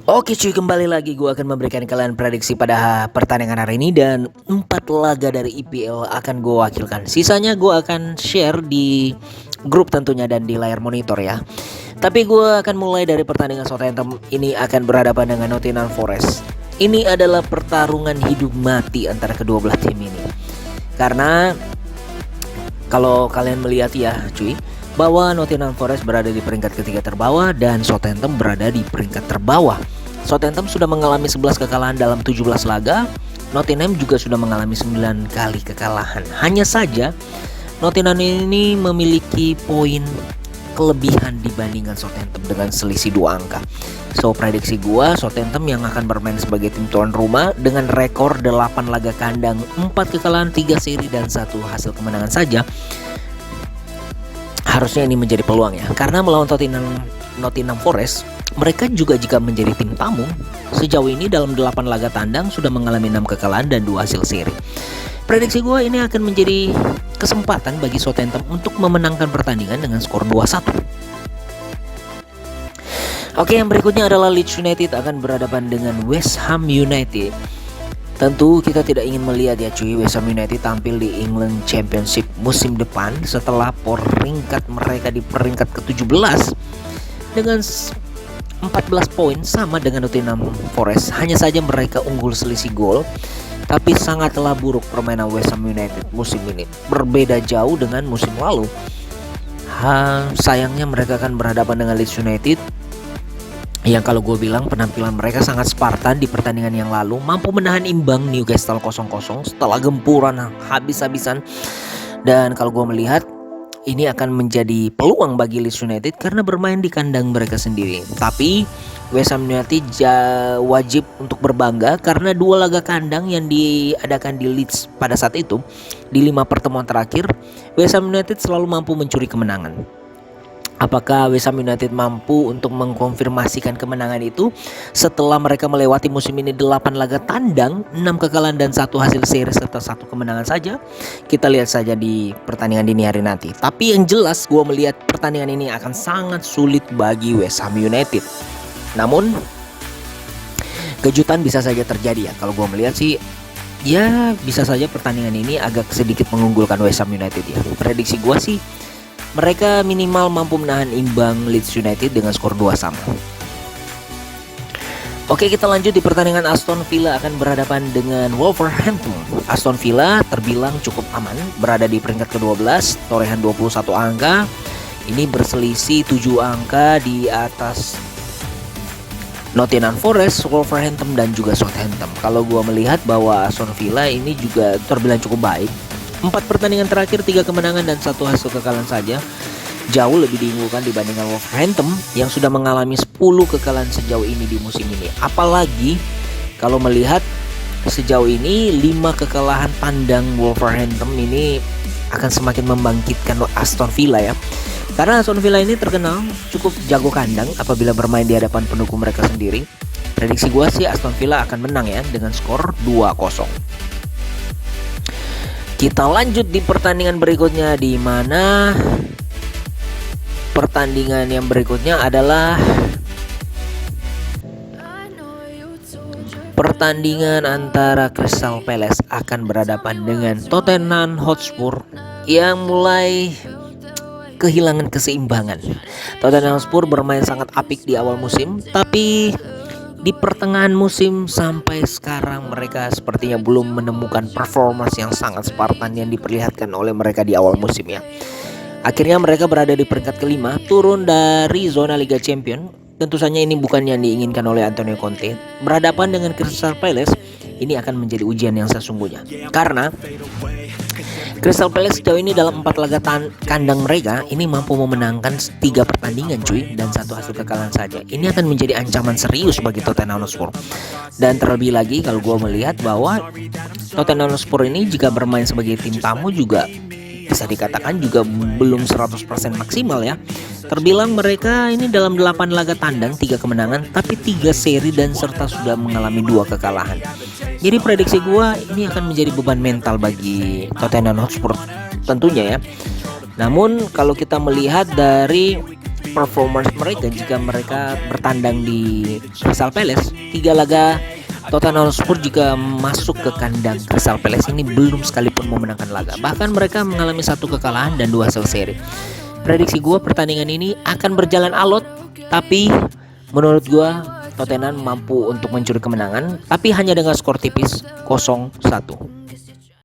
Oke cuy, kembali lagi gue akan memberikan kalian prediksi pada pertandingan hari ini. Dan 4 laga dari IPL akan gue wakilkan. Sisanya gue akan share di grup tentunya dan di layar monitor ya. Tapi gue akan mulai dari pertandingan Southampton ini akan berhadapan dengan Nottingham Forest. Ini adalah pertarungan hidup mati antara kedua belah tim ini. Karena kalau kalian melihat ya cuy, bahwa Nottingham Forest berada di peringkat ketiga terbawah dan Southampton berada di peringkat terbawah. Southampton sudah mengalami 11 kekalahan dalam 17 laga. Nottingham juga sudah mengalami 9 kali kekalahan. Hanya saja Nottingham ini memiliki poin kelebihan dibandingkan Southampton dengan selisih 2 angka. So prediksi gua Southampton yang akan bermain sebagai tim tuan rumah dengan rekor 8 laga kandang, 4 kekalahan, 3 seri dan 1 hasil kemenangan saja. Harusnya ini menjadi peluang ya, karena melawan Nottingham Forest, mereka juga jika menjadi tim tamu, sejauh ini dalam 8 laga tandang sudah mengalami 6 kekalahan dan 2 hasil seri. Prediksi gue ini akan menjadi kesempatan bagi Southampton untuk memenangkan pertandingan dengan skor 2-1. Oke, yang berikutnya adalah Leeds United akan berhadapan dengan West Ham United. Tentu kita tidak ingin melihat ya cuy, West Ham United tampil di England Championship musim depan setelah peringkat mereka di peringkat ke-17 dengan 14 poin sama dengan Nottingham Forest. Hanya saja mereka unggul selisih gol, tapi sangatlah buruk permainan West Ham United musim ini. Berbeda jauh dengan musim lalu. Sayangnya mereka akan berhadapan dengan Leeds United yang kalau gue bilang penampilan mereka sangat Spartan di pertandingan yang lalu, mampu menahan imbang Newcastle 0-0 setelah gempuran habis-habisan. Dan kalau gue melihat ini akan menjadi peluang bagi Leeds United karena bermain di kandang mereka sendiri. Tapi West Ham United wajib untuk berbangga karena 2 laga kandang yang diadakan di Leeds pada saat itu, di 5 pertemuan terakhir West Ham United selalu mampu mencuri kemenangan. Apakah West Ham United mampu untuk mengkonfirmasikan kemenangan itu setelah mereka melewati musim ini 8 laga tandang, 6 kekalahan dan 1 hasil seri serta 1 kemenangan saja? Kita lihat saja di pertandingan dini hari nanti. Tapi yang jelas gue melihat pertandingan ini akan sangat sulit bagi West Ham United. Namun kejutan bisa saja terjadi ya. Kalau gue melihat sih ya bisa saja pertandingan ini agak sedikit mengunggulkan West Ham United ya. Prediksi gue sih mereka minimal mampu menahan imbang Leeds United dengan skor 2 sama. Oke, kita lanjut di pertandingan Aston Villa akan berhadapan dengan Wolverhampton. Aston Villa terbilang cukup aman, berada di peringkat ke-12, torehan 21 angka. Ini berselisih 7 angka di atas Nottingham Forest, Wolverhampton dan juga Southampton. Kalau gua melihat bahwa Aston Villa ini juga terbilang cukup baik. 4 pertandingan terakhir 3 kemenangan dan 1 hasil kekalahan saja, jauh lebih diunggulkan dibandingkan Wolverhampton yang sudah mengalami 10 kekalahan sejauh ini di musim ini. Apalagi kalau melihat sejauh ini 5 kekalahan tandang Wolverhampton ini akan semakin membangkitkan Aston Villa ya. Karena Aston Villa ini terkenal cukup jago kandang apabila bermain di hadapan pendukung mereka sendiri. Prediksi gua sih Aston Villa akan menang ya dengan skor 2-0. Kita lanjut di pertandingan berikutnya, di mana pertandingan yang berikutnya adalah pertandingan antara Crystal Palace akan berhadapan dengan Tottenham Hotspur yang mulai kehilangan keseimbangan. Tottenham Hotspur bermain sangat apik di awal musim, tapi di pertengahan musim sampai sekarang mereka sepertinya belum menemukan performance yang sangat Spartan yang diperlihatkan oleh mereka di awal musim ya. Akhirnya mereka berada di peringkat ke-5, turun dari zona Liga Champions. Tentu saja ini bukan yang diinginkan oleh Antonio Conte. Berhadapan dengan Crystal Palace ini akan menjadi ujian yang sesungguhnya. Karena Crystal Palace sejauh ini dalam 4 laga kandang mereka ini mampu memenangkan 3 pertandingan cuy dan 1 hasil kekalahan saja. Ini akan menjadi ancaman serius bagi Tottenham Hotspur. Dan terlebih lagi kalau gue melihat bahwa Tottenham Hotspur ini jika bermain sebagai tim tamu juga bisa dikatakan juga belum 100% maksimal ya. Terbilang mereka ini dalam 8 laga tandang 3 kemenangan tapi 3 seri dan serta sudah mengalami 2 kekalahan. Jadi prediksi gue ini akan menjadi beban mental bagi Tottenham Hotspur tentunya ya. Namun kalau kita melihat dari performance mereka jika mereka bertandang di Crystal Palace. 3 laga Tottenham Hotspur jika masuk ke kandang Crystal Palace ini belum sekalipun memenangkan laga. Bahkan mereka mengalami 1 kekalahan dan 2 hasil seri. Prediksi gue pertandingan ini akan berjalan alot, tapi menurut gue Tottenham mampu untuk mencuri kemenangan, tapi hanya dengan skor tipis 0-1.